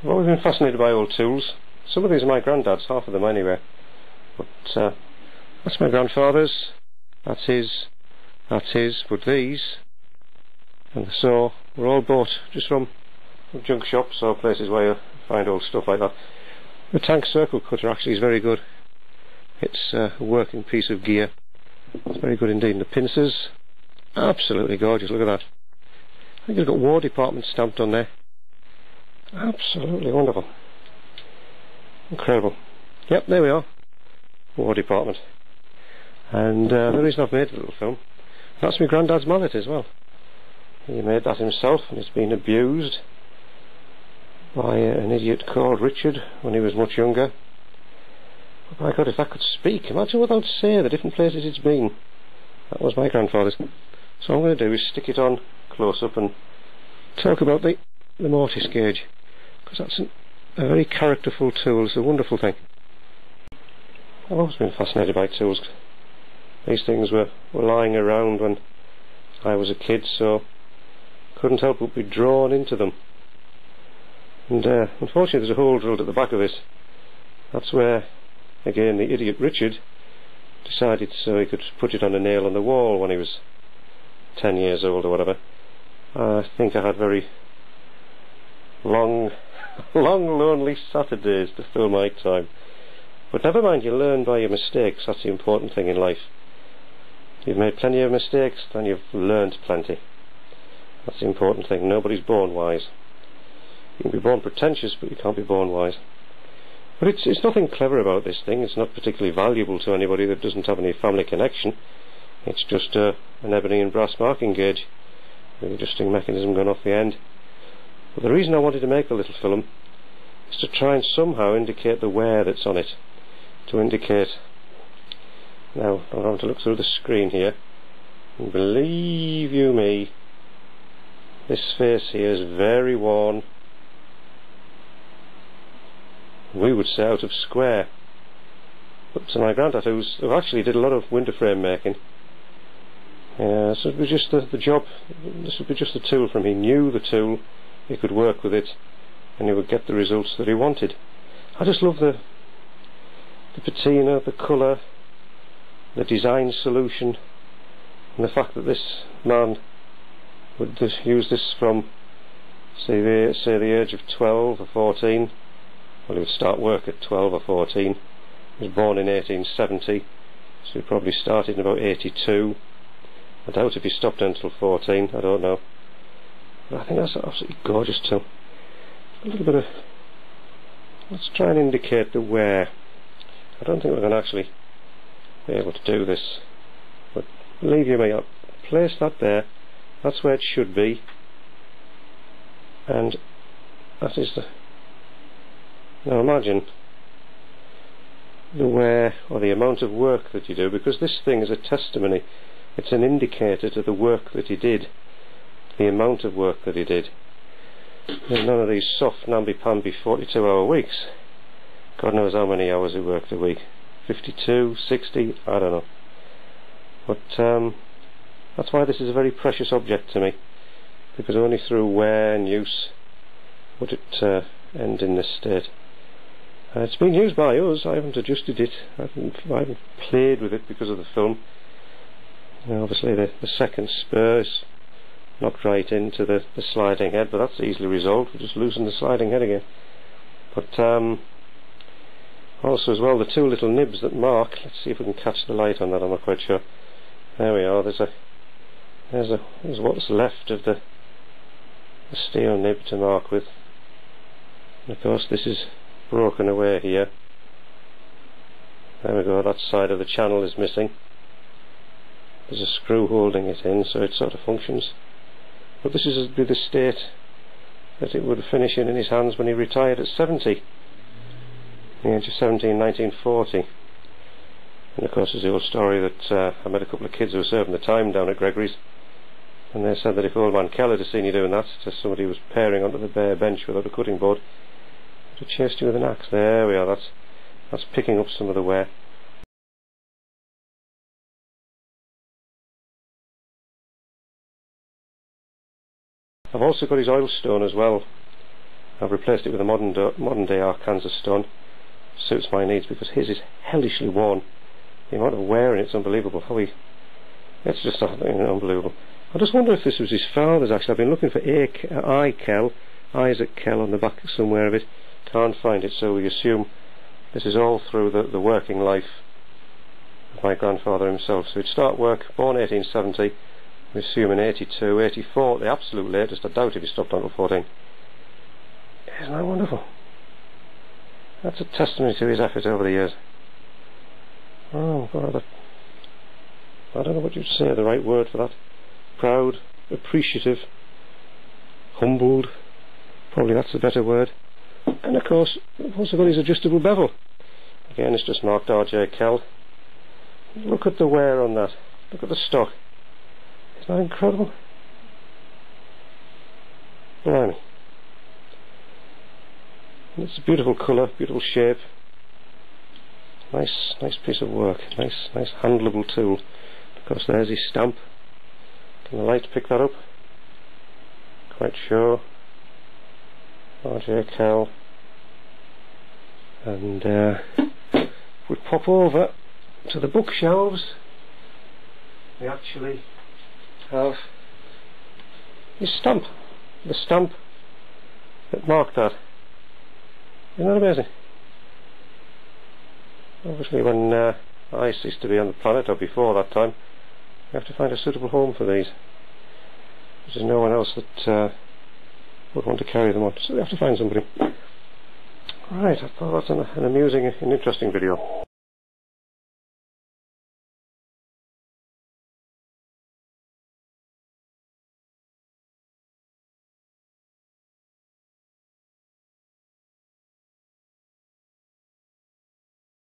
I've always been fascinated by old tools. Some of these are my granddad's, half of them anyway. But that's my grandfather's, that's his, but these and the saw were all bought just from junk shops or places where you find old stuff like that. The tank circle cutter actually is very good. It's a working piece of gear. It's very good indeed. And the pincers, absolutely gorgeous. Look at that. I think it's got War Department stamped on there. Absolutely wonderful. Incredible. Yep, there we are. War Department. And the reason I've made a little film, that's my granddad's mallet as well. He made that himself, and it's been abused by an idiot called Richard when he was much younger. But my God, if that could speak, imagine what that would say, the different places it's been. That was my grandfather's. So what I'm going to do is stick it on close up and talk about the mortise gauge, because that's a very characterful tool. It's a wonderful thing. I've always been fascinated by tools. These things were lying around when I was a kid, so couldn't help but be drawn into them. And unfortunately there's a hole drilled at the back of this. That's where, again, the idiot Richard decided so he could put it on a nail on the wall when he was 10 years old or whatever. I think I had very long lonely Saturdays to fill my time. But never mind, you learn by your mistakes. That's the important thing in life. You've made plenty of mistakes, then you've learned plenty. That's the important thing. Nobody's born wise. You can be born pretentious, but you can't be born wise. But it's nothing clever about this thing. It's not particularly valuable to anybody that doesn't have any family connection. It's just an ebony and brass marking gauge with the adjusting mechanism going off the end. But the reason I wanted to make the little film is to try and somehow indicate the wear that's on it. To indicate... Now, I'm going to look through the screen here, and believe you me, this face here is very worn. We would say out of square. But to my granddad, who actually did a lot of window frame making, so it was just the job. This would be just the tool from him. He knew the tool, he could work with it, and he would get the results that he wanted. I just love the patina, the colour, the design solution, and the fact that this man would use this from say the age of 12 or 14. Well, he would start work at 12 or 14. He was born in 1870, so he probably started in about 82. I doubt if he stopped until 14, I don't know. But I think that's absolutely gorgeous too. A little bit of... Let's try and indicate the wear. I don't think we're going to actually be able to do this, but believe you me, I'll place that there. That's where it should be, and that is the... Now imagine the wear or the amount of work that you do, because this thing is a testimony. It's an indicator to the work that he did, the amount of work that he did. There's none of these soft namby-pamby 42-hour weeks. God knows how many hours he worked a week. 52, 60, I don't know. But that's why this is a very precious object to me, because only through wear and use would it end in this state. It's been used by us. I haven't adjusted it. I haven't played with it because of the film. Obviously the second spur is knocked right into the sliding head, but that's easily resolved. We'll just loosen the sliding head again. But also as well, the two little nibs that mark, let's see if we can catch the light on that, I'm not quite sure. There we are. There's what's left of the steel nib to mark with. And of course this is broken away here. There we go, that side of the channel is missing. There's a screw holding it in, so it sort of functions. But this is the state that it would finish in his hands when he retired at 70. The age of 17, 1940. And of course there's the old story that I met a couple of kids who were serving the time down at Gregorys, and they said that if old man Kell had seen you doing that to somebody who was paring onto the bare bench without a cutting board, he'd have chased you with an axe. There we are, that's picking up some of the wear. I've also got his oil stone as well. I've replaced it with a modern day Arkansas stone. Suits my needs, because his is hellishly worn. The amount of wear in it's unbelievable. It's just unbelievable. I just wonder if this was his father's. Actually, I've been looking for Isaac Kell on the back somewhere of it. Can't find it, so we assume this is all through the working life of my grandfather himself. So he'd start work, born 1870, we assume in 82, 84, the absolute latest. I doubt if he stopped until 14. Isn't that wonderful? That's a testimony to his effort over the years. Oh God, I don't know what you'd say, the right word for that. Proud, appreciative, humbled, probably that's the better word. And of course, we've also got his adjustable bevel. Again, it's just marked R.J. Kell. Look at the wear on that. Look at the stock. Isn't that incredible? Blimey. And it's a beautiful colour, beautiful shape. Nice piece of work. Nice handleable tool. Of course, there's his stamp. Can the light pick that up? Quite sure. R.J. Kell. And we pop over to the bookshelves. We actually have his stamp. The stamp that marked that. Isn't that amazing? Obviously, when I ceased to be on the planet, or before that time, we have to find a suitable home for these. There's no one else that would want to carry them on, so we have to find somebody. Right, I thought that's an amusing and interesting video.